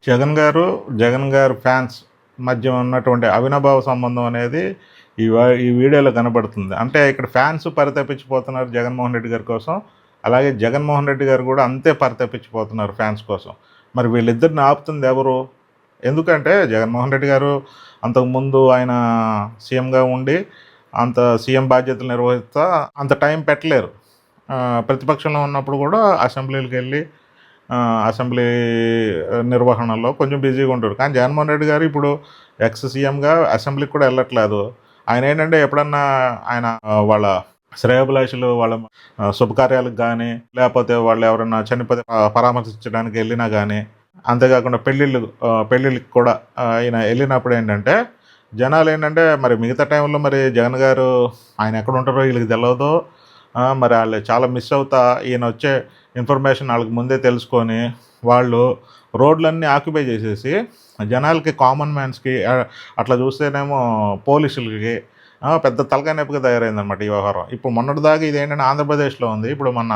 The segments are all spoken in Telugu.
జగన్ గారు ఫ్యాన్స్ మధ్య ఉన్నటువంటి అవినాభావ సంబంధం అనేది ఈ వీడియోలో కనబడుతుంది. అంటే ఇక్కడ ఫ్యాన్స్ పరితపించిపోతున్నారు జగన్మోహన్ రెడ్డి గారి కోసం. అలాగే జగన్మోహన్ రెడ్డి గారు కూడా అంతే పరితపించిపోతున్నారు ఫ్యాన్స్ కోసం. మరి వీళ్ళిద్దరిని ఆపుతుంది ఎవరు? ఎందుకంటే జగన్మోహన్ రెడ్డి గారు అంతకుముందు ఆయన సీఎంగా ఉండి అంత సీఎం బాధ్యతలు నిర్వహిస్తా అంత టైం పెట్టలేరు. ప్రతిపక్షంలో ఉన్నప్పుడు కూడా అసెంబ్లీకి వెళ్ళి అసెంబ్లీ నిర్వహణలో కొంచెం బిజీగా ఉంటారు. కానీ జగన్మోహన్ రెడ్డి గారు ఇప్పుడు ఎక్స్ సీఎంగా అసెంబ్లీకి కూడా వెళ్ళట్లేదు. ఆయన ఏంటంటే ఎప్పుడన్నా ఆయన వాళ్ళ శ్రేయోభిలాషులు వాళ్ళ శుభకార్యాలకు కానీ లేకపోతే వాళ్ళు ఎవరైనా చనిపోతే పరామర్శించడానికి వెళ్ళినా కానీ, అంతేకాకుండా పెళ్ళిళ్ళకి కూడా ఆయన వెళ్ళినప్పుడు ఏంటంటే జనాలు ఏంటంటే మరి మిగతా టైంలో మరి జగన్ గారు ఆయన ఎక్కడ ఉంటారో వీళ్ళకి తెలియదు. మరి వాళ్ళు చాలా మిస్ అవుతా ఈయన వచ్చే ఇన్ఫర్మేషన్ వాళ్ళకి ముందే తెలుసుకొని వాళ్ళు రోడ్లన్నీ ఆక్యుపై చేసేసి జనాలకి కామన్ మ్యాన్స్కి అట్లా చూస్తేనేమో పోలీసులకి పెద్ద తలకాయ నొప్పిగా తయారైందనమాట ఈ వ్యవహారం. ఇప్పుడు మొన్నటిదాకా ఇదేంటంటే ఆంధ్రప్రదేశ్లో ఉంది. ఇప్పుడు మన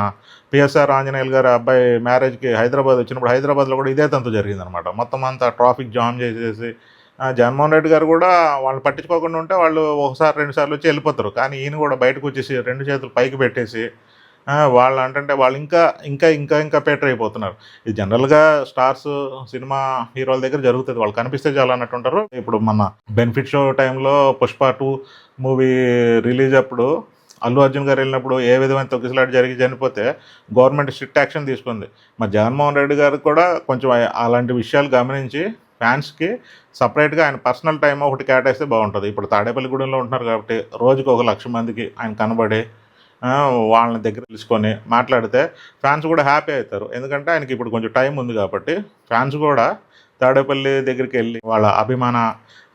పిఎస్ఆర్ ఆంజనేయులు గారి అబ్బాయి మ్యారేజ్కి హైదరాబాద్ వచ్చినప్పుడు హైదరాబాద్లో కూడా ఇదే తంతు జరిగిందనమాట. మొత్తం అంతా ట్రాఫిక్ జామ్ చేసేసి జగన్మోహన్ రెడ్డి గారు కూడా వాళ్ళని పట్టించుకోకుండా ఉంటే వాళ్ళు ఒకసారి 2 సార్లు వచ్చి వెళ్ళిపోతారు. కానీ ఈయన కూడా బయటకు వచ్చేసి 2 చేతులు పైకి పెట్టేసి వాళ్ళు అంటే వాళ్ళు ఇంకా ఇంకా ఇంకా ఇంకా బెటర్ అయిపోతున్నారు. ఇది జనరల్గా స్టార్స్ సినిమా హీరోల దగ్గర జరుగుతుంది. వాళ్ళు కనిపిస్తే చాలా అన్నట్టు ఉంటారు. ఇప్పుడు మన బెనిఫిట్ షో టైంలో పుష్ప 2 మూవీ రిలీజ్ అప్పుడు అల్లు అర్జున్ గారు వెళ్ళినప్పుడు ఏ విధమైన తొక్కిసలాట జరిగి చనిపోతే గవర్నమెంట్ స్ట్రిక్ట్ యాక్షన్ తీసుకుంది. మరి జగన్మోహన్ రెడ్డి గారు కూడా కొంచెం అలాంటి విషయాలు గమనించి ఫ్యాన్స్కి సపరేట్గా ఆయన పర్సనల్ టైం ఒకటి కేటాయిస్తే బాగుంటుంది. ఇప్పుడు తాడేపల్లిగూడెంలో ఉంటున్నారు కాబట్టి రోజుకి 1,00,000 మందికి ఆయన కనబడి వాళ్ళని దగ్గర తెలుసుకొని మాట్లాడితే ఫ్యాన్స్ కూడా హ్యాపీ అవుతారు. ఎందుకంటే ఆయనకి ఇప్పుడు కొంచెం టైం ఉంది కాబట్టి ఫ్యాన్స్ కూడా తాడేపల్లి దగ్గరికి వెళ్ళి వాళ్ళ అభిమాన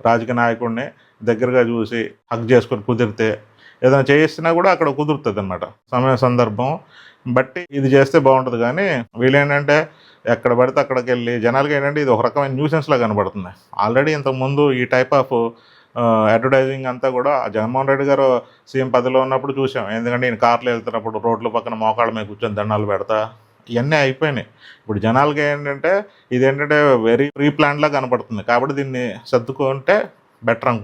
రాజకీయ నాయకుడిని దగ్గరగా చూసి హక్ చేసుకొని కుదిరితే ఏదైనా చేయిస్తున్నా కూడా అక్కడ కుదురుతుంది అనమాట. సమయ సందర్భం బట్టి ఇది చేస్తే బాగుంటుంది. కానీ వీళ్ళేంటంటే ఎక్కడ పడితే అక్కడికి వెళ్ళి జనాలకి ఏంటంటే ఇది ఒక రకమైన న్యూసెన్స్లా కనబడుతుంది. ఆల్రెడీ ఇంతకుముందు ఈ టైప్ ఆఫ్ అడ్వర్టైజింగ్ అంతా కూడా జగన్మోహన్ రెడ్డి గారు సీఎం పదవిలో ఉన్నప్పుడు చూసాం. ఎందుకంటే ఈయన కార్లు వెళ్తున్నప్పుడు రోడ్ల పక్కన మోకాళ్ళ మీద కూర్చొని దండాలు పెడతా ఇవన్నీ అయిపోయినాయి. ఇప్పుడు జనాలకి ఏంటంటే ఇదేంటంటే వెరీ ప్రీ ప్లాన్లా కనపడుతుంది. కాబట్టి దీన్ని సర్దుకుంటే బెటర్ అనుకుంటున్నాను.